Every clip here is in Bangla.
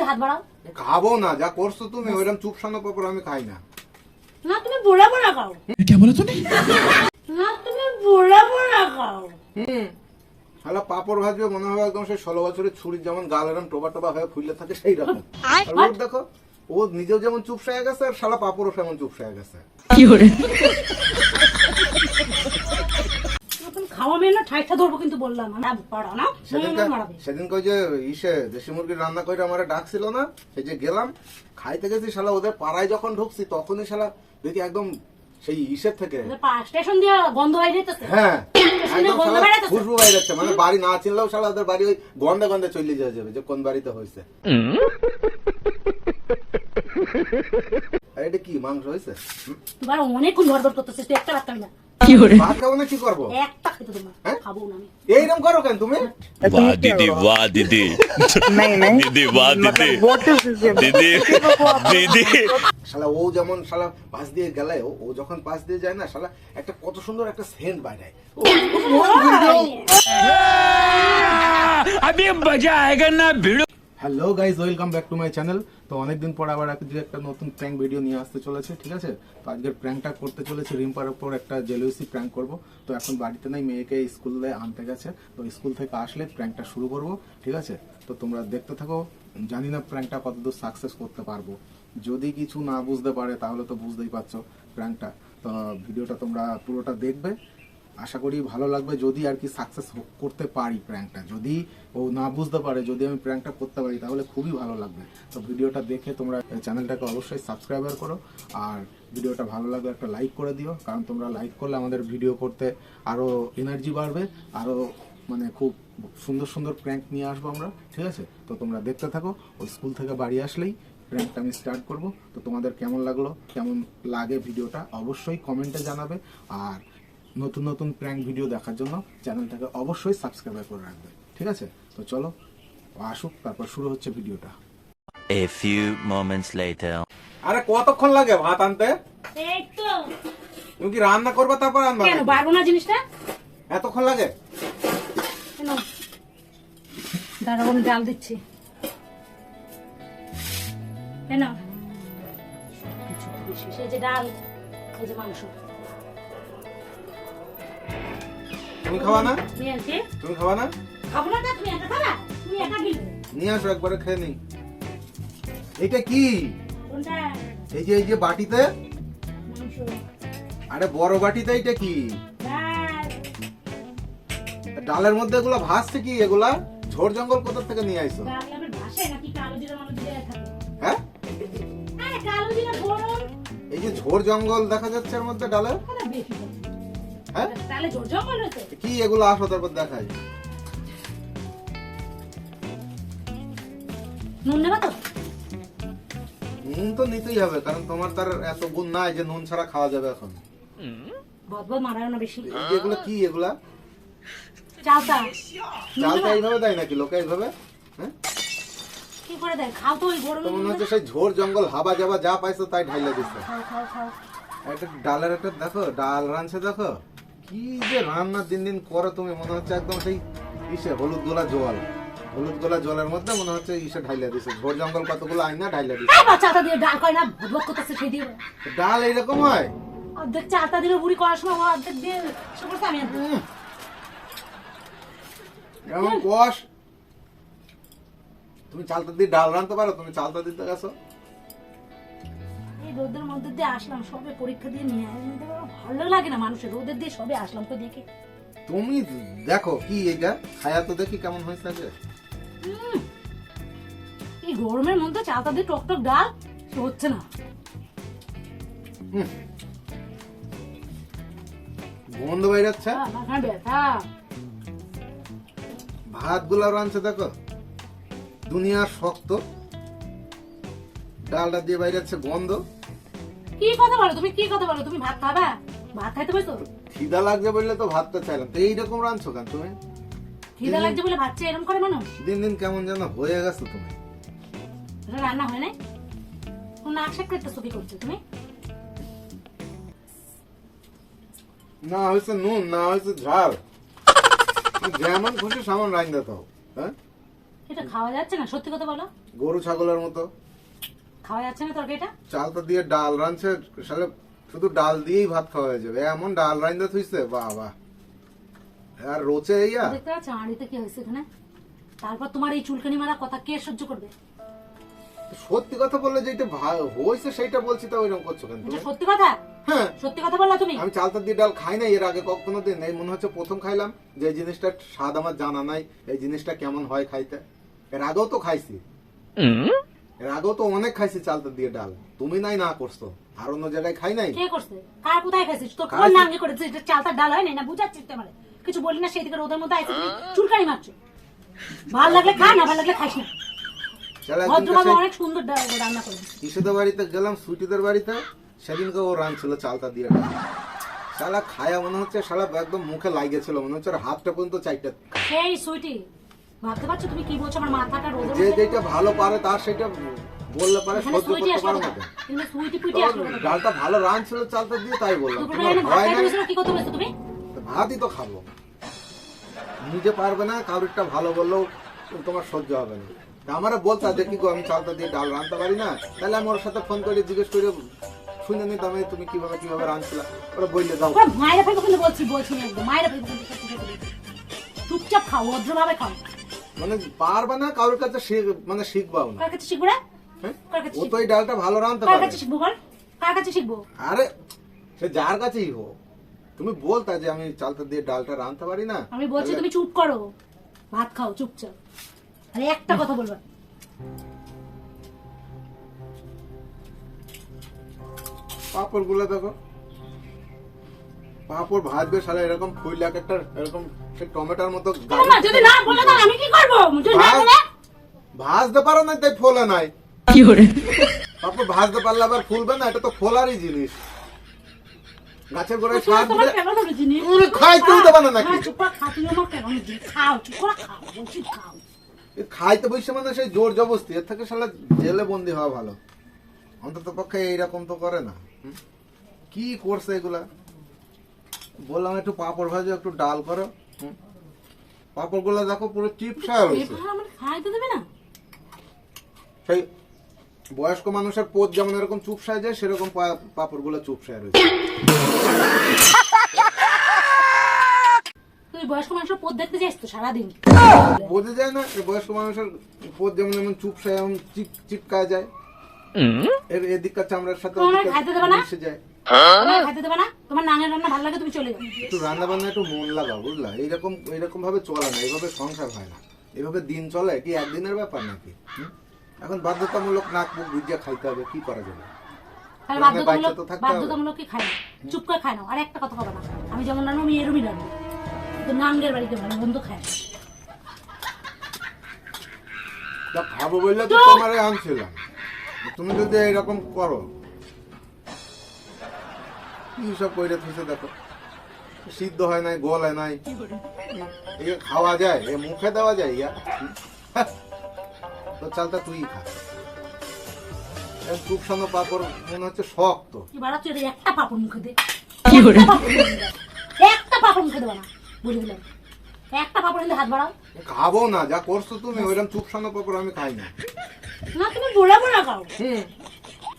হাত বাড়াও। খাবো না, যা করছো তুমি ওইরকম চুপ সানো পাপড় আমি খাই না। না তুমি বোড়া বোড়া খাও। क्या बोला तूने? না তুমি বোড়া বোড়া খাও। শালা পাপড় ভাজবে মনে হবে একদম সেই 16 বছরের ছুরির যেমন গাল এরকম টোবা টোবা হয়ে ফুলে থাকে সেই রকম। আর ওর দেখো ও নিজেও যেমন চুপ হয়ে গেছে আর শালা পাপড়ও সেমন চুপ হয়ে গেছে। তুমি খাওয়া মেয়ে না ঠাইটা ধরবো কিন্তু বললাম না পাড়া না। সেদিন কই যে ইসে দেশি মুরগির রান্না করে আমারে ডাকছিল না, সেই যে গেলাম খাইতে গেছি, শালা ওদের পাড়ায় যখন ঢুকছি তখনই শালা দেখি একদম সেই ইসের থেকে স্টেশন দিয়ে গন্ধ বাইরেতেছে। হ্যাঁ একদম শালা খুশবু বাইরে যাচ্ছে, মানে বাড়ি না চিনলেও শালা ওদের বাড়ি ওই গন্ধে গন্ধে চলে যাবে যে কোন বাড়িতে হয়েছে। এটা কি মাংস হয়েছে? তোমার অনেকক্ষণ ধরধর করতেছিস, তুই একটা রাখতাম না। ভাত খাবো না কি করবো? একটা খেতে তোমার খাবো না আমি। এইরকম করো কেন তুমি? वाह दीदी वाह दीदी दीदी वाह दीदी दीदी दीदी শালা ও যেমন শালা পাশ দিয়ে গেলে ও যখন পাশ দিয়ে যায় না শালা একটা কত সুন্দর একটা সেন্ট বাইরে। अभी मजा आएगा ना भिड़ो। Hello guys, welcome back to my channel. তো অনেকদিন পর আবার একটা নতুন প্র্যাঙ্ক ভিডিও নিয়ে আসতে চলেছে, ঠিক আছে? তো আজকের প্র্যাঙ্কটা করতে চলেছে রিম্পার উপর একটা জেলুসি প্র্যাঙ্ক করব। তো এখন বাড়িতে নাই, মেয়েকে স্কুলে আনতে গেছে, তো স্কুল থেকে আসলে প্র্যাঙ্কটা শুরু করব, ঠিক আছে? তো তোমরা দেখতে থাকো, জানি না প্র্যাঙ্কটা কতদূর সাকসেস করতে পারবো। যদি কিছু না বুঝতে পারে তাহলে তো বুঝতেই পারছো প্র্যাঙ্কটা। তো ভিডিওটা তোমরা পুরোটা দেখবে, আশা করি ভালো লাগবে। যদি আর কি সাকসেস করতে পারি প্র্যাঙ্কটা, যদি ও না বুঝতে পারে, যদি আমি প্র্যাঙ্কটা করতে পারি তাহলে খুবই ভালো লাগবে। তো ভিডিওটা দেখে তোমরা চ্যানেলটাকে অবশ্যই সাবস্ক্রাইবার করো, আর ভিডিওটা ভালো লাগলে একটা লাইক করে দিও, কারণ তোমরা লাইক করলে আমাদের ভিডিও করতে আরো এনার্জি বাড়বে, আরো মানে খুব সুন্দর সুন্দর প্র্যাঙ্ক নিয়ে আসবো আমরা, ঠিক আছে? তো তোমরা দেখতে থাকো। ওই স্কুল থেকে বাড়ি আসলেই প্র্যাঙ্কটা আমি স্টার্ট করব। তো তোমাদের কেমন লাগলো, কেমন লাগে ভিডিওটা অবশ্যই কমেন্টে জানাবে, আর নতুন নতুন প্র্যাঙ্ক ভিডিও দেখার জন্য চ্যানেলটাকে অবশ্যই সাবস্ক্রাইব করে রাখবে, ঠিক আছে? তো চলো আসুক, তারপর শুরু হচ্ছে ভিডিওটা। A few moments later. আরে কতক্ষণ লাগে ভাত আনতে? এই তো তুমি কি রান্না করবে তারপর আনবা? কেন বাড়বো না জিনিসটা? এতক্ষণ লাগে কেন দাঁড়াও, আমি ডাল দিচ্ছি। কেন সেই যে ডাল, এই যে মাংস তুমি খাওয়া না? নিয়ে আসি। তুমি খাওয়া না? খাবো না তা তুমি একা খাবা? তুমি একা গিলবে। নিয়ে আসো একবারে খেয়ে নিই। এটা কি? কোনটা? এই যে বাটিতে, মাংস। আরে বড় বাটিতে এটা কি? ডাল। ডালের মধ্যে এগুলা ভাসছে কি? এগুলা ঝোড় জঙ্গল কোথা থেকে নিয়ে আইছো? ডাল আবার ভাসে নাকি কালো জিরা মানুষ দিয়ে থাকে? হ্যাঁ আরে কালো জিরা ফোড়ন। এই যে ঝোড় জঙ্গল দেখা যাচ্ছে এর মধ্যে ডালে, আরে বেশি বলে। হ্যাঁ তাহলে জোর জঙ্গল হয়েছে। কি এগুলো? আসো তারপর দেখাই। নুন নেবা তো? নুন তো নিতেই হবে, কারণ তোমার তার এত গুণ নাই যে নুন ছাড়া খাওয়া যাবে এখন। বদবদ মারাও না বেশি। এই যে এগুলো কি? এগুলা চালতা। চালটা এইভাবে দেয় নাকি লোকে এইভাবে? হ্যাঁ কি করে দেয়? খাও তো ওই গরমে। তো মনে হচ্ছে সেই ঝোড় জঙ্গল হাবা যাবা যা পাইছো তাই ঢাইলা দিচ্ছে। খাও খাও খাও। একটা ডালের একটা দেখো, ডাল রাঁধছে দেখো, কি যে রান্না দিন দিন করো তুমি, মনে হচ্ছে একদম সেই ইসে হলুদ গোলা জল, হলুদ গোলা জলের মধ্যে মনে হচ্ছে ইসে ঢাইলা দিছে, ঝোড় জঙ্গল কতগুলো আইনা ঢাইলা দিছে। এই বাচ্চাটা দিয়ে ডাল কয় না, বদবদ করতেছে সেই দিয়ে। ডাল এইরকম হয়? অর্ধেক চালতা দিলে বুড়ি করার সময় ও অর্ধেক দিয়ে সে করতে আমি আনতে। এমন কষ, তুমি চালতা দিয়ে ডাল রাঁধতে পারো? তুমি চালতা দিতে গেছো? এই রোদের মধ্যে দিয়ে আসলাম, সবে পরীক্ষা দিয়ে নিয়ে ভালো লাগে না মানুষের, রোদের দিয়ে সবে আসলাম তো দেখে। তুমি দেখো কি এইটা খায়া তো দেখি কেমন হয়েছে আগে। এই গরমের মধ্যে চালতা দিয়ে টক টক ডাল সে হচ্ছে না। গন্ধ বাইরে যাচ্ছে। মাথায় ব্যথা। ভাত গুলা রাঁধছে দেখো, দুনিয়ার শক্ত, ডালটা দিয়ে বাইরে যাচ্ছে গন্ধ। কি কথা বলো তুমি? কি কথা বলো তুমি? ভাত খাবা? ভাত খাইতে পারছো? খিদা লাগছে বললে তো ভাতটা চাইলাম, তো এইরকম রাঁধছো কেন তুমি? খিদা লাগছে বলে ভাত চাই এরকম করে মানুষ? দিন দিন কেমন যেন হয়ে গেছো তুমি। এটা রান্না হয় নাই? কোন নাকশাক করতেছো? কি করছো তুমি? না হয়েছে নুন, না হয়েছে ঝাল, যেমন খুশি সামান রাঁধতে দাও। হ্যাঁ এটা খাওয়া যাচ্ছে না, সত্যি কথা বলো। গরু ছাগলের মতো। খাওয়া যাচ্ছে না তরকারিটা? চালটা দিয়ে ডাল রাঁধছে, শালা শুধু ডাল দিয়েই ভাত খাওয়া হয়ে যাবে, এমন ডাল রাঁধতে থুইছে বাবা। আর রোচে ইয়া দেখতে পাচ্ছ আড়িতে কি হয়েছে এখানে? তারপর তোমার এই চুলকানি মারা কথা কে সহ্য করবে? সত্যি কথা বললে যেটা হয়েছে সেইটা বলছি, তা ওইরকম করছো কেন তুমি? এটা সত্যি কথা? হ্যাঁ, সত্যি কথা বললা তুমি? আমি চালতা দিয়ে ডাল খাই না এর আগে কখনো দিন, এই মনে হচ্ছে প্রথম খাইলাম। যে জিনিসটা স্বাদ আমার জানা নাই, এই জিনিসটা কেমন হয় খাইতে। এর আগেও তো খাইছি, এর আগেও তো অনেক খাইছি চালতা দিয়ে ডাল। তুমি নাই না করছো, আর অন্য জায়গায় খাই নাই। কে করছে? কার কোথায় খাইছিস? তোর কোন নাঙ্গে করেছিস? এটা চালতার ডাল হয় না বুঝাচ্ছিস তো আমারে? কিছু বলি না, সেই দিকে রোদের মধ্যে আইছিস চুলকানি মারছো। ভাল লাগলে খা, না ভাল লাগলে খাইস না। শালা একদিন ভদ্রভাবে অনেক সুন্দর রান্না করে দিস। ইসুদের বাড়িতে গেলাম, সুইটিদের বাড়িতে, সেদিনকে ও রাঁধছিল চালতা দিয়ে ডাল। শালা খায়া মনে হচ্ছে শালা একদম মুখে লাগেছিল, মনে হচ্ছে ওর হাতটা পর্যন্ত চাইটা। সেই সুইটি, ভাবতে পারছো তুমি কি বলছো? আমার মাথাটা রোদের যে মধ্যে যেটা ভালো পারে তার সেটা বললে পারে, এখানে সহ্য সুইটি করতে আসলো পারে না। কোথায়? কিন্তু সুইটি পুইটি আসলো কোথায়? ডালটা ভালো রাঁধছিল চালতা দিয়ে, তাই বললাম। দুপুরে তোমার এনে ভাত ভয় খাইতে নাই? বসেছো, কি করতে বসেছো তুমি? ভাতই তো খাবো, নিজে পারবে না, কারোরটা ভালো বললেও তোমার সহ্য হবে না। আমারে বলতা দেখি গো আমি চালতা দিয়ে ডাল রাঁধতে পারি না, তাহলে আমি ওর সাথে ফোন করে জিজ্ঞেস করে শুনে নিতাম তুমি কিভাবে কিভাবে রাঁধছিলা, ওরা বললে দাও। ওরা মায়েরা ফেলবো কিন্তু বলছি না একদম, মায়েরা ফেলবো কিন্তু সত্যি কথা বলছি। চুপচাপ খাও, ভদ্রভাবে খাও। মানে পারবে না কারোর কাছে মানে শিখবাও না। কার কাছে শিখবো রে? হ্যাঁ? কার কাছে ও তো শিখবো? এই ডালটা ভালো রাঁধতে কার পারে। কাছে শিখবো বল? কার কাছে শিখবো? আরে সে যার কাছেই হোক, তুমি বলতা যে আমি চালতা দিয়ে ডালটা রাঁধতে পারি না। আমি বলছি তুমি চুপ করো, ভাত খাও চুপচাপ। আরে একটা কথা বলবা। পাপড় গুলো দেখো, পাপড় ভাজবে শালা এরকম ফুইলাক একটা, এরকম সে টমেটোর মতো মা যদি না বলে দাও আমি কি করব? যদি না বলে ভাজতে পারো না তাই ফোলে নাই। কি করে পাপড় ভাজতে পারলে আবার ফুলবে না? এটা তো ফোলারই জিনিস। গাছের গোড়ায় সার তোমার দিলে কেন ধরে জিনিস খাইতেও দেবে না নাকি? হ্যাঁ, চুপ করে খাও, তুমি আমার কেন দিই? খাও, চুপ করে খাও, বলছি খাও। এ খাইতে বসে মানে সেই জোর জবরদস্তি, এর থেকে শালা জেলে বন্দি হওয়া ভালো। অন্তত পক্ষে এইরকম তো করে না। কি করছে এগুলা? বললাম একটু পাপড় ভাজো, একটু ডাল করো। পাপড় গুলা দেখো পুরো চিপসা হয়েছে। এবার আমার খাইতে দেবে না? সেই বয়স্ক মানুষের পোদ যেমন এরকম চুপসায় যায়, সেরকম পাপড় গুলা চুপসায় রয়েছে। তুই বয়স্ক মানুষের পথ দেখতে যাইস তো সারাদিন? বোঝা যায় না এই বয়স্ক মানুষের পোদ যেমন এমন চুপসায় এমন চিপকায় যায়, এর এদিককার চামড়ার সাথে তোমার খাইতে দেবে না? মিশে যায়। তোমার খাইতে দেবে না? তোমার নাঙের রান্না ভালো লাগে, তুমি চলে যাও। একটু রান্না বান্না একটু মন লাগাও, বুঝলা? এইরকম ভাবে চলে না, এইভাবে সংসার হয় না, এইভাবে দিন চলে কি একদিনের ব্যাপার নাকি? এখন বাধ্যতামূলক নাক মুখ বুঝিয়া খাইতে হবে, কি করা যাবে? তাহলে রান্নায় বাইচা তো থাকতে হবে। বাধ্যতামূলক কি খাই না? চুপ করে খাই না। আর একটা কথা হবে না, আমি যেমন রান্না আমি এরমই রান্না, তো নাঙ্গের বাড়িতে ভালো বন্ধু খায় না। তা খাবো বললে তো তোমারে আনছিলাম, তুমি যদি এইরকম করো, কি সব কইরে থুইছে দেখো, সিদ্ধ হয় নাই, গলে নাই, এ খাওয়া যায়? এ মুখে দেওয়া যায়? ইয়া তো চালটা তুই খা। চুপসানো পাপড় মনে হচ্ছে শক্ত। এবার তুই একটা পাপড় মুখে দে, একটা পাপড় মুখে দেবো না বলে দিলাম। একটা পাপড় নিলে হাত বাড়াও। খাবো না, যা করছো তুমি ওইরকম চুপসানো পাপড় আমি খাই না। না তুমি বোলা বোলা খাও।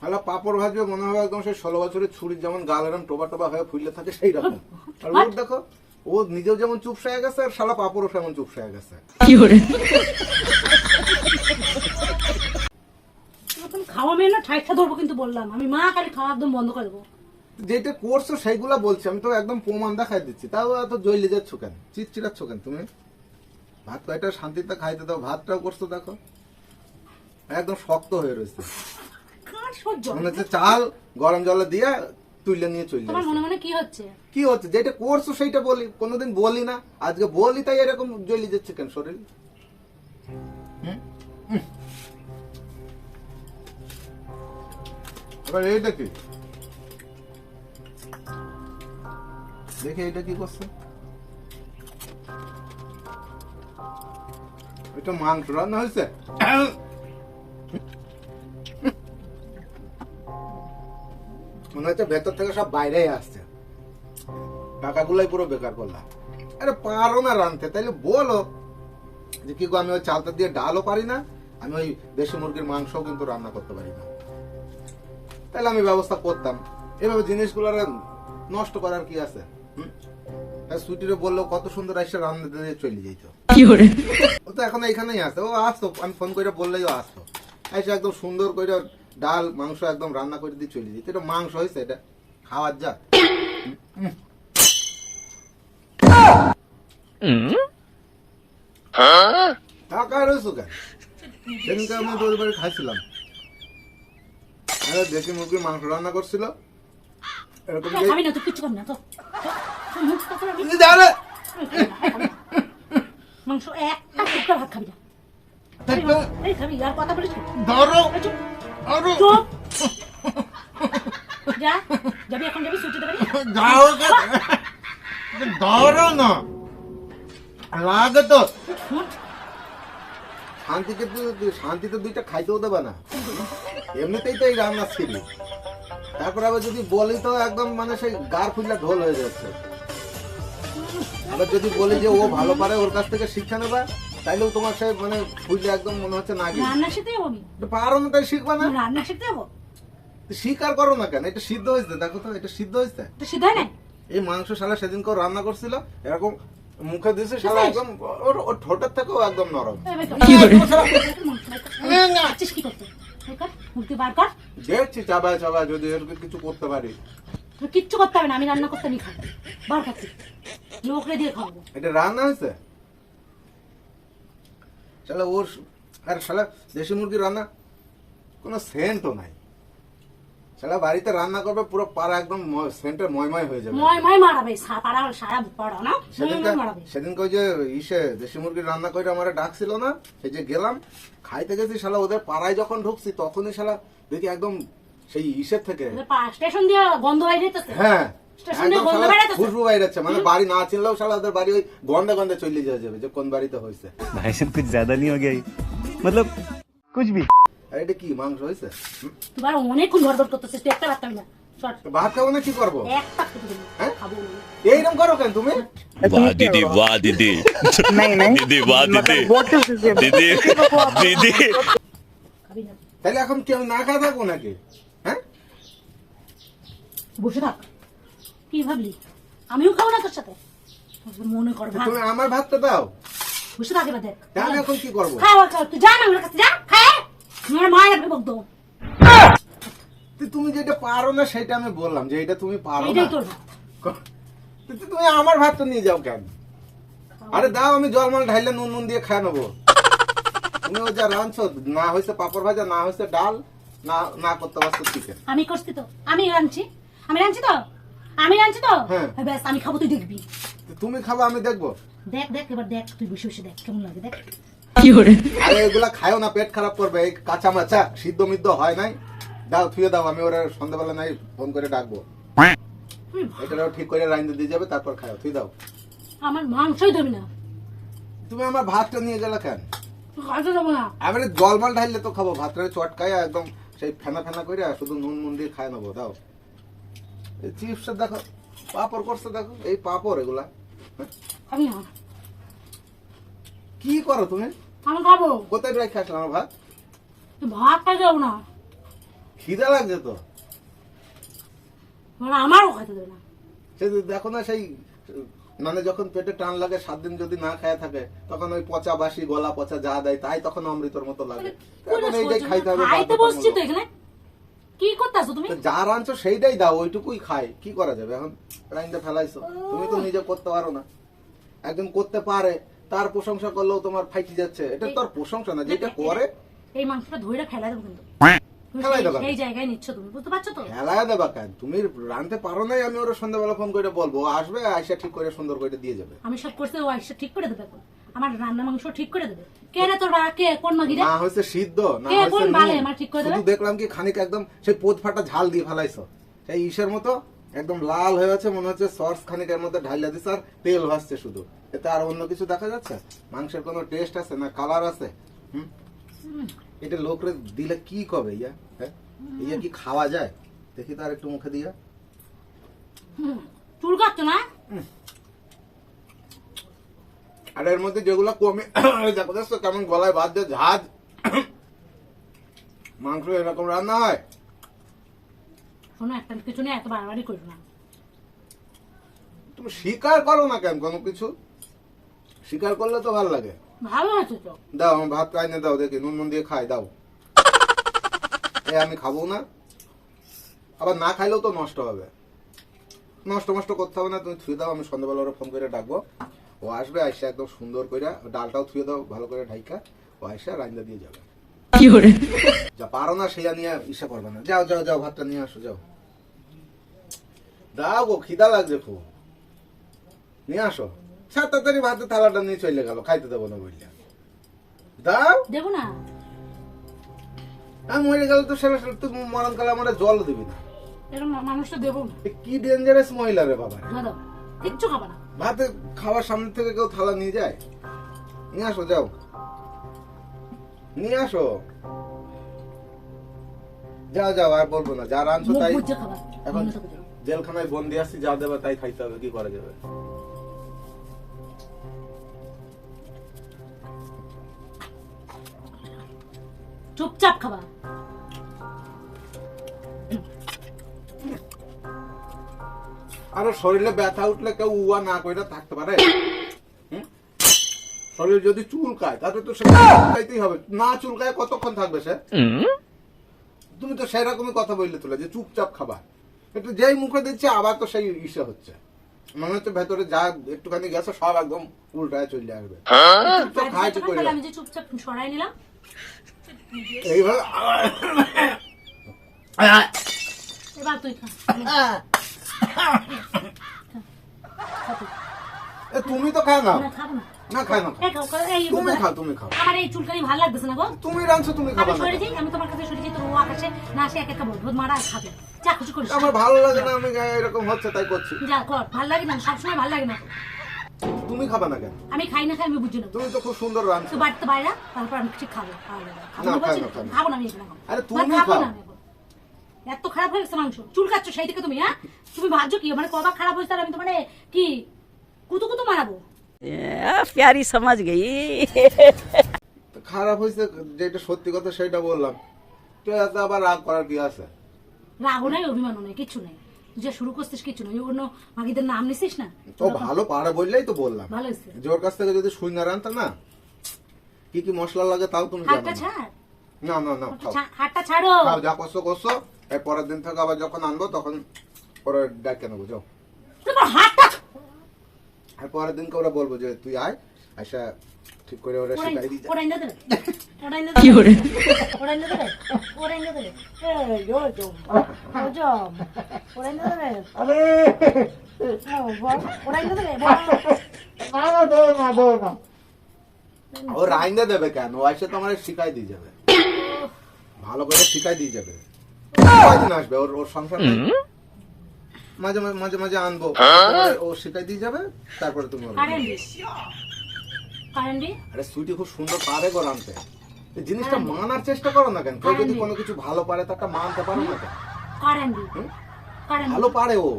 হ্যাঁ, পাপড় ভাজবে মনে হয় একদম সেই 16 বছরের ছুরির যেমন গাল এরকম টোবা টোবা হয়ে ফুললে থাকে সেই রকম। আর ওর দেখো, ও নিজেও যেমন চুপসায় গেছে, আর শালা পাপড়ও সেমন চুপসায় গেছে। তুমি খাওয়া মেয়ে না, ঠাইটা ধরবো কিন্তু বললাম আমি, মা খালি খাওয়া একদম বন্ধ করে দেবো। যেটা করছো সেইগুলা বলছি, আমি তো একদম প্রমাণ দেখাই দিচ্ছি, তাও এত জ্বলে যাচ্ছ কেন, চিটচিটাচ্ছ কেন তুমি? ভাত কয়টা শান্তিতে খাইতে দাও, ভাতটাও করছো দেখো একদম শক্ত হয়ে রয়েছে, কার সহ্য মনে হচ্ছে চাল গরম জলে দিয়ে তুলে নিয়ে চলে তোমার মনে মনে কি হচ্ছে? কি হচ্ছে? যেটা করছো সেইটা বলি, কোনোদিন বলি না, আজকে বলি তাই এরকম জ্বলে যাচ্ছে কেন শরীর? এবার এইটা কি দেখে, এটা কি করছে? এটা মাংস রান্না হয়েছে। মনে হচ্ছে ভেতর থেকে সব বাইরে আসছে, টাকাগুলাই পুরো বেকার করলাম। আরে পারো না রাঁধতে, তাইলে বলো যে কি গো আমি ওই চালটা দিয়ে ডালও পারি না, আমি ওই দেশি মুরগির মাংসও কিন্তু রান্না করতে পারি না। তাহলে আমি ব্যবস্থা করতাম। এভাবে জিনিসগুলো নষ্ট করার কি আছে? সুইটিরে বললো কত সুন্দর এসে রান্না দিয়ে চলে যেত। ও তো এখন এখানেই আছে, ও আসতো, আমি ফোন করে বললেই ও আসতো, এসে একদম সুন্দর করে ডাল মাংস একদম রান্না করে দিয়ে চলে যেত। এটা মাংস হয়েছে, এটা খাওয়ার যা। টাকা রয়েছে কেন? সেদিনকে আমি তোদের বাড়ি খাইছিলাম, দেশি মুরগির মাংস রান্না করছিল এরকম। খাবি না তো, কিচ্ছু খাবি না তো। মাংস একটা টুকরা ভাত খাবি না। এই খাবি আর কথা বলিস না। ধরো চুপ। যা, যাবি এখন, যাবি সুইটি দেবে। যাও, ধরো না, লাগে তো। শান্তিতে দুইটা খাইতেও দেবে না, এমনিতেই তো এই রান্না ছিল। তারপর আবার যদি বলি তো একদম মানে সেই গার ফুলা ঢোল হয়ে যাচ্ছে। আবার যদি বলি যে ও ভালো পারে, ওর কাছ থেকে শিক্ষা নেবা, তাইলেও তোমার সে মানে ফুলে একদম মনে হচ্ছে না। রান্না শিখতে যাবো আমি। পারো না তাই শিখবা না? রান্না শিখতে যাবো। স্বীকার করো না কেন? এটা সিদ্ধ হয়েছে, দেখো তো, এটা সিদ্ধ হয়েছে। তো সিদ্ধ হয় না? এই মাংস শালা সেদিন কেউ রান্না করছিল, এরকম মুখে দিয়েছে শালা একদম ওর ঠোঁটের থেকেও একদম নরম। কি করতে? মুক্তি বার কর। দেখছি চাবায় চাবায় যদি এরকম কিছু করতে পারি। কিচ্ছু করতে হবে না, আমি রান্না করতে নিয়ে খাবো। বার খাচ্ছি, লোকরে দিয়ে খাবো। এটা রান্না হয়েছে শালা ওর। আর শালা দেশি মুরগির রান্না কোনো সেন্টও নাই। শালা বাড়িতে রান্না করবে, পুরো পাড়া একদম সেন্টের ময়ময় হয়ে যাবে। ময় মারাবে পাড়া, সারা পাড়া না। সেদিনকে ওই যে দেশি মুরগির রান্না করে আমার ডাকছিল না, সেই যে গেলাম খাইতে গেছি, শালা ওদের পাড়ায় যখন ঢুকছি তখনই শালা দেখি একদম সেই ইসের থেকে স্টেশন দিয়ে গন্ধ বাইরেছে। হ্যাঁ, স্টেশন দিয়ে গন্ধ বাইরেছে, খুশবু বাইরেছে। মানে বাড়ি না চিনলেও শালা ওদের বাড়ি ওই গন্ধে গন্ধে চলে যাবে যে কোন বাড়িতে হয়েছে। भाई साहब कुछ ज्यादा नहीं हो गया ये? मतलब कुछ भी। আর এটা কি মাংস হয়েছে? তোমার অনেকক্ষণ ঘর করতেছিস, তুই একটা ভাত খাবি না। ভাত খাবো না কি করবো? একটা খেতে দেবো, খাবো না। এইরকম করো কেন তুমি? वाह दीदी, वाह दीदी, नहीं नहीं दीदी वाह दीदी, व्हाट इज दिस? दीदी दीदी। খাবি না, তাহলে এখন কি আমি না খাওয়া থাকবো নাকি? হ্যাঁ, বসে থাক। কি ভাবলি আমিও খাবো না তোর সাথে? মনে কর ভাত। তুমি আমার ভাতটা দাও, বসে থাক। এবার দেখ আমি এখন কি করবো? খাওয়া খাওয়া, তুই যা না আমার কাছে, যা খায়। আমার মায়ের আপনি বলতো তুমি যেটা পারো না সেটা আমি বললাম যে এটা তুমি পারো না। এটাই তোর ভাত। তুমি আমার ভাতটা নিয়ে যাও কেন? আরে দাও, আমি জলমাল ঢাইলে নুন নুন দিয়ে খায় নেবো। তুমি ও যা রাঁধছো, না হয়েছে পাপড় ভাজা, না হয়েছে ডাল, না করতে পারছো চিকেন। আমি করছি তো, আমি রাঁধছি তো, আমি রাঁধছি তো। হ্যাঁ। ব্যাস, আমি খাবো, তুই দেখবি। তুমি খাবো, আমি দেখবো। দেখ দেখ, এবার দেখ, তুই বসে বসে দেখ কেমন লাগে, দেখ। আরে এগুলা খায়ও না, পেট খারাপ করবে। এই কাঁচা মাচা সিদ্ধ মিদ্ধ হয় নাই, দাও থুয়ে দাও। আমি ওরা সন্ধ্যাবেলা নাই ফোন করে ডাকবো, এটাও ঠিক করে রাইন্দে দিয়ে যাবে, তারপর খাও। থুই দাও। আমার মাংসই দেবি না। তুমি আমার ভাতটা নিয়ে গেলে কেন? খাইতে যাবো না। আমি জলমাল ঢাইলে তো খাবো, ভাতটা চটকায় একদম সেই ফেনা ফেনা করে শুধু নুন নুন দিয়ে খায় নেবো। দাও। এই চিপস দেখো, পাপড় করছে দেখো, এই পাপড় এগুলা। খাবি না? কি করো তুমি? আমি খাবো। কোথায় রেখে আসলাম আমার ভাত? তুই ভাত খাইতে যাবো না। খিদা লাগছে তো। আমারও খাইতে দেবে না। সে দেখো না, সেই মানে যখন পেটে টান লাগে 7 দিন যদি না খায় থাকে, তখন ওই পচা বাসি গলা পচা যা দেয় তাই তখন অমৃতর মতো লাগে। এখন এইটাই খাইতে হবে। খাইতে বসছি তো এখানে, কি করতেছো তুমি? যা রাঁধছো সেইটাই দাও, ওইটুকুই খাই। কি করা যাবে এখন? রাইন্দে ফেলাইছো, তুমি তো নিজে করতে পারো না। একজন করতে পারে, তার প্রশংসা করলেও তোমার ফাইটি যাচ্ছে। এটা তোর প্রশংসা না, যেটা করে। এই মাংসটা ধরে ফেলাই দেবো কিন্তু। ফেলাই দেবা? সেই জায়গায় নিচ্ছ তুমি, বুঝতে পারছো তো? ফেলাই দেবা কেন? তুমি রাঁধতে পারো নাই, আমি ওরা সন্ধ্যাবেলা ফোন করে বলবো, আসবে, আইসা ঠিক করে সুন্দর করে দিয়ে যাবে। আমি সব করতে, ও আইসা ঠিক করে দেবে এখন। আমার রান্না মাংস ঠিক করে দেবে। কে রে তোর কে কোন মাগিরে? না হয়েছে সিদ্ধ, না কে হয়েছে কোন নুন। বালে আমার ঠিক করে দেবে? শুধু দেখলাম কি খানিক একদম সেই পোদ ফাটা ঝাল দিয়ে ফেলাইছো, সেই ইসের মতো একদম লাল হয়ে আছে, মনে হচ্ছে সস খানিকের মধ্যে ঢাইলা দিছে আর তেল ভাসছে শুধু। এতে আর অন্য কিছু দেখা যাচ্ছে? মাংসের কোনো টেস্ট আছে না কালার আছে? এটা লোকরে দিলে কি কবে? ইয়া হ্যাঁ, ইয়া কি খাওয়া যায়? দেখি তো আর একটু মুখে দিয়া। চুল কাটছো না? আর এর মধ্যে যেগুলো কমে দেখো কেমন গলায় বাদ দিয়ে ঝাঁজ মাংস এরকম রান্না হয়? শোনো, একটা কিছু নিয়ে এত বাড়াবাড়ি করো না। তুমি স্বীকার করো না কেন কোনো কিছু? স্বীকার করলে তো ভালো লাগে। ভালো আছে তো। দাও আমার ভাত খাই না, দাও দেখি নুন দিয়ে খাই, দাও। আমি খাবো না, আবার না খাইলেও তো নষ্ট হবে। নষ্ট করতে হবে না, তুমি থুয়ে দাও। আমি সন্ধ্যাবেলা ওরা ফোন করে ডাকবো, ও আসবে, আইসা একদম সুন্দর করে ডালটাও থুয়ে দাও ভালো করে ঢাইকা, ও আইসা রান্না দিয়ে যাবে। যা পারো না সেয়া নিয়ে ইসা করবে না। যাও যাও যাও, ভাতটা নিয়ে আসো, যাও। দাও গো, খিদা লাগছে খুব, নিয়ে আসো। 7 তাড়াতাড়ি ভাতের থালাটা নিয়ে চলে গেল, খাইতে দেবো না বললে। দাও। দেবো না। আমি মরে গেল তো সেরা, তুই মরণকালে আমার জল দিবি না। এরকম মানুষটা দেবো না। কি ডেঞ্জারাস মহিলা রে বাবা। না দাও, কিচ্ছু খাবে না। ভাতে খাওয়ার সামনে থেকে কেউ থালা নিয়ে যায়? নিয়ে আসো, যাও নিয়ে আসো। যাও যাও, আর বলবো না, যা রাঁধছো মুখ তাই। বুঝে খাবা। এখন মনে থাকবে যেন। জেলখানায় বন্দি আসছি, যা দেবে তাই খাইতে হবে, কি করা যাবে? চুপচাপ খাবা। আরে শরীরে ব্যথা উঠলে কেউ উয়া না কইরা থাকতে পারে? হুম? শরীর যদি চুলকায় তাহলে তো সেটা চুলকাইতেই হবে। না চুলকায় কতক্ষণ থাকবে সে? তুমি তো সেরকমই কথা বললে তোলা যে চুপচাপ খাবা, একটু যেই মুখে দিচ্ছে আবার তো সেই ইসে হচ্ছে। মনে হচ্ছে ভেতরে যা একটুখানি গেছে সব একদম উল্টায় চলে আসবে। চুপচাপ খাই কি করে? তাহলে আমি যে চুপচাপ সরাই নিলাম। এইভাবে এবার তুই খা। তুমি তো খাও না। না, খাবো না। না খাই না, এই খাও, এই তুমি খাও, তুমি খাও। আমার এই চুলকানি ভালো লাগতেছে না গো। তুমি রাঁধছো, তুমি আমি খাবা না। সরে যাই, আমি তোমার কাছে সরে যাই, তোর ও আকাশে না আসে এক একটা বলবো মারা আর খাবে। যা কিছু করিস। আমার ভালো লাগে না, আমি এরকম হচ্ছে তাই করছি। যা কর, ভালো লাগে না, সবসময় ভালো লাগে না। তুমি খাবা না কেন? আমি খাই না খাই আমি বুঝি না। তুমি তো খুব সুন্দর রাঁধছো। তো বাড়িতে বাইরা, তারপর আমি কিছু খাবো। খাবো না, না, বলছি খাও না, খাবো না আমি এখানে খাবো। আরে তুমি খাবো খাও। না আমি এখন। এত খারাপ হয়ে গেছে মাংস, চুল কাটছ সেই থেকে তুমি, হ্যাঁ? তুমি ভাবছো কি মানে কবা খারাপ হয়েছে আর আমি তোমার কি কুতু কুতু মারাবো? प्यारी समझ गई। তো খারাপ হয়েছে যেটা সত্যি কথা সেটা বললাম, তো এত আবার রাগ করার কি আছে? রাগও নাই, অভিমানও নাই, কিচ্ছু নাই। তুই যে শুরু করছিস কিচ্ছু নাই, অন্য মাগিদের নাম নিছিস না। ও ভালো পারে বললেই তো বললাম। ভালো হয়েছে। যে ওর কাছ থেকে যদি শুই না রান্তা না কি কি মশলা লাগে তাও তুমি জানো হাতটা না। ছাড়, না না না, খাও হাতটা ছাড়ো। খাও, যা করছো করছো। এর পরের দিন থেকে আবার যখন আনবো তখন ওরা ডাকে নেবো, যাও। তোমার হাতটা আর পরের দিনকে ওরা বলবো যে তুই আয়, আচ্ছা ঠিক করে ওরা শিখাই দিই। ওরাই না দেবে, ওরাই না দেবে, ওরাই না দেবে, ওরাই না দেবে। এই ও জম, ও জম, ওরাই না দেবে। ওরাই না দেবে। ও রাইন্দা দেবে কেন? ও এসে তো আমার শিখাই দিয়ে যাবে, ভালো করে শিখাই দিয়ে যাবে। কয়দিন আসবে? ওর ওর সংসার নেই? মাঝে মাঝে মাঝে আনবো, ও শিখাই দিয়ে যাবে, তারপরে তুমি ওর- কারেন্ডি, কারেন্ডি। আরে সুইটি খুব সুন্দর পারে গো রাঁধতে। এই জিনিসটা মানার চেষ্টা করো না কেন? কেউ যদি কোনো কিছু ভালো পারে তাকে মানতে পারো না কেন? কারেন্ডি, হুম? কারেন্ডি। ভালো পারে ও।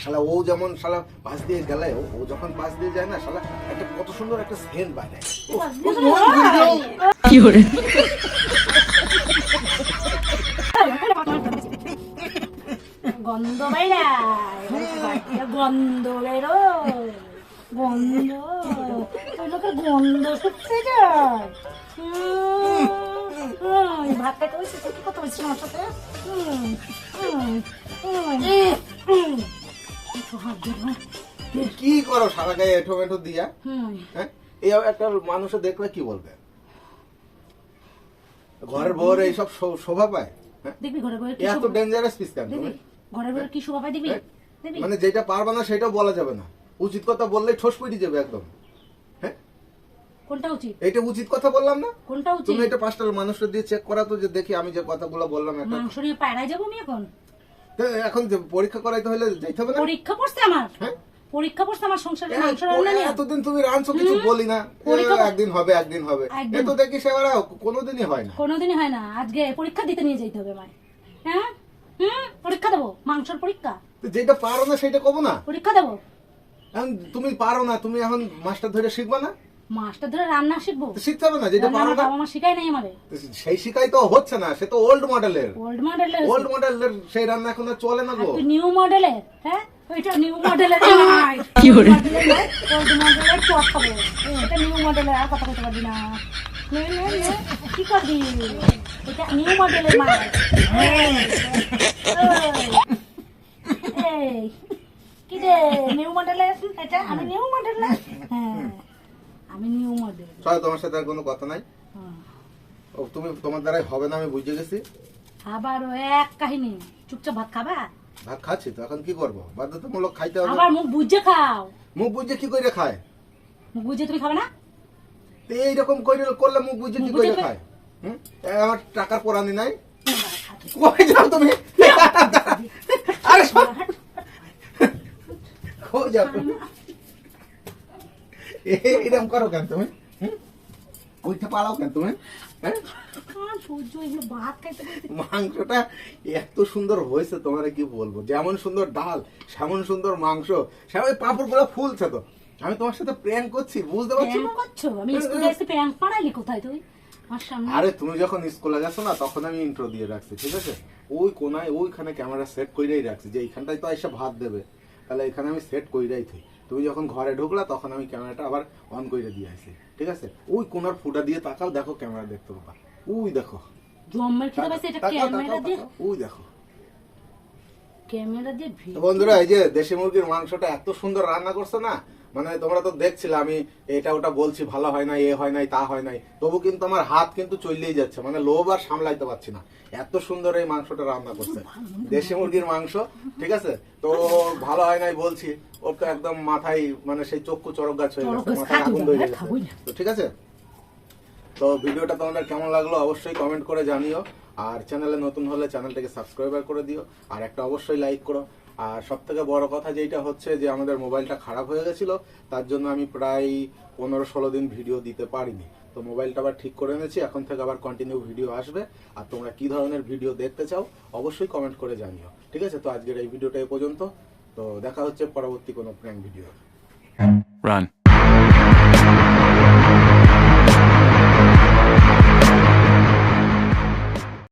শালা ও যেমন শালা পাশ দিয়ে গেলে, ও যখন পাশ দিয়ে যায় না শালা একটা কত সুন্দর একটা সেন্ট বাইরে। গন্ধ বাইরা, গন্ধ বেরো, গন্ধ, ওই লোকের গন্ধ শুকতে যায়। ভাত খাইতে হয়েছে, কি কথা বলছিস আমার সাথে? কি করো সারা গায়ে এঠো মেঠো দিয়া? হ্যাঁ, এই একটা মানুষে দেখলে কি বলবে? ঘরের বউর এইসব শোভা পায়? হ্যাঁ? দেখবি ঘরে ঘরে কি এত শোভা- ডেঞ্জারাস পিস কেন তুমি? দেখবি ঘরে ঘরে কি শোভা পায়, দেখবি হ্যাঁ? দেখবি। মানে যেটা পারবা না সেটাও বলা যাবে না, উচিত কথা বললেই ঠোস পড়ে যাবে একদম। হ্যাঁ, কোনটা উচিত, এইটা উচিত কথা বললাম না? কোনটা উচিত? তুমি এটা 5টা মানুষের দিয়ে চেক করা তো, যে দেখি আমি যে কথাগুলো বললাম একটা। মাংস নিয়ে পায়রায় যাবো আমি এখন? তো এখন যে পরীক্ষা করাইতে হলে যাইতে হবে না? পরীক্ষা পড়ছে আমার, হ্যাঁ? পরীক্ষা পড়ছে আমার সংসারে মাংস রান্না নিয়ে। এতদিন তুমি রাঁধছো কিছু বলি না, পরীক্ষা- একদিন হবে একদিন হবে, একদিন। এ তো দেখি সেবারা কোনোদিনই হয় না। কোনোদিনই হয় না, আজকে পরীক্ষা দিতে নিয়ে যাইতে হবে আমায়। হ্যাঁ, পরীক্ষা দেবো, মাংসের পরীক্ষা, তো যেটা পারো না সেটা কব না। পরীক্ষা দেবো। এখন তুমি পারো না, তুমি এখন মাস্টার ধরে শিখবা না? মাস্টার ধরে রান্না শিখবো? শিখতে হবে না, যেটা রান্না পারো আমার না বাবা মা শিখাই নাই আমারে। সেই শিখাই তো হচ্ছে না, সে তো ওল্ড মডেলের। ওল্ড মডেলের সেই রান্না এখন আর চলে না গো। নিউ মডেলের, হ্যাঁ ওইটা নিউ মডেলের নয়, কি করে মডেলের নয়, ওল্ড মডেলের চট খাবো। এটা নিউ মডেলের, আর কথা কইতে পারবি না। নে নে নে, কি করবি? এটা নিউ মডেলের মাছ। এই কি রে, নিউ মডেলের এটা? আমি নিউ মডেলের, হ্যাঁ আমি নিউ মডেল। চলো, তোমার সাথে আর কোনো কথা নাই। ও তুমি, তোমার দ্বারাই হবে না, আমি বুঝে গেছি। আবার ও এক কাহিনী, চুপচাপ ভাত খাবা? ভাত খাচ্ছি তো, এখন কি করবো, বাধ্যতামূলক খাইতে হবে। আবার মুখ বুঝে খাও। মুখ বুঝে কি করে খায়? মুখ বুঝে তুমি খাবে না? তো এইরকম করলে মুখ বুঝে কি মুখ করে বুজে খায়? আমার টাকার পোড়ানি নাই। কই যাও তুমি? আরে কই যাও তুমি? এরকম করো কেন তুমি? ওইটা পালাও কেন তুমি? হ্যাঁ, সহ্য এগুলো ভাত খাইতে বলতে। মাংসটা এত সুন্দর হয়েছে, তোমার কি বলবো। যেমন সুন্দর ডাল, সেমন সুন্দর মাংস, সেমন পাপড় গুলো ফুলছে। তো আমি তোমার সাথে প্র্যাঙ্ক করছি, বুঝতে পারছো প্র্যাঙ্ক না? করছো? আমি স্কুলে এসে প্র্যাঙ্ক পাড়াইলি কোথায় তুই আমার সামনে? আরে তুমি যখন স্কুলে গেছো না, তখন আমি ইন্ট্রো দিয়ে রাখছি, ঠিক আছে? ওই কোনায় ওইখানে ক্যামেরা সেট কইরাই রাখছি, যে এইখানটায় তো এসে ভাত দেবে, তাহলে এখানে আমি সেট কইরাই থই। তুমি যখন ঘরে ঢুকলা, তখন আমি ক্যামেরাটা আবার অন করে দিয়ে আসি, ঠিক আছে? ওই কোনার ফুটা দিয়ে তাকাও, দেখো ক্যামেরা দেখতে পাবা। ওই দেখো, জম্মের খেতে পাইছে, এটা তাকাও, ক্যামেরা তাকাও, দিয়ে, তাকাও, ওই দেখো। ক্যামেরা দিয়ে তো ভিডিও। বন্ধুরা, এই যে দেশি মুরগির মাংসটা এত সুন্দর রান্না করছে না, মানে তোমরা তো দেখছিলে আমি এটা ওটা বলছি, ভালো হয় নাই, এ হয় নাই, তা হয় নাই, তবু কিন্তু আমার হাত কিন্তু চলেই যাচ্ছে, মানে লোভ আর সামলাইতে পারছি না। এত সুন্দর এই মাংসটা রান্না করছে, দেশি মুরগির মাংস, ঠিক আছে? তো ভালো হয় নাই বলছি, ওর তো একদম মাথায়, মানে সেই চক্ষু চরক গাছ হয়ে গেছে, মাথায় আগুন ধরে গেছে। তো ঠিক আছে, তো ভিডিওটা তোমাদের কেমন লাগলো অবশ্যই কমেন্ট করে জানিও। আর চ্যানেলে নতুন হলে চ্যানেলটাকে সাবস্ক্রাইব করে দিও, আর একটা অবশ্যই লাইক করো। আর সব থেকে বড় কথা যেটা হচ্ছে যে আমাদের মোবাইলটা খারাপ হয়ে গেছিল, তার জন্য আমি প্রায় 15-16 দিন ভিডিও দিতে পারিনি। তো মোবাইলটা আবার ঠিক করে এনেছি, এখন থেকে আবার কন্টিনিউ ভিডিও আসবে। আর তোমরা কি ধরনের ভিডিও দেখতে চাও অবশ্যই কমেন্ট করে জানিও, ঠিক আছে? তো আজকের এই ভিডিওটা এ পর্যন্ত, তো দেখা হচ্ছে পরবর্তী কোনো প্র্যাঙ্ক ভিডিও। Run.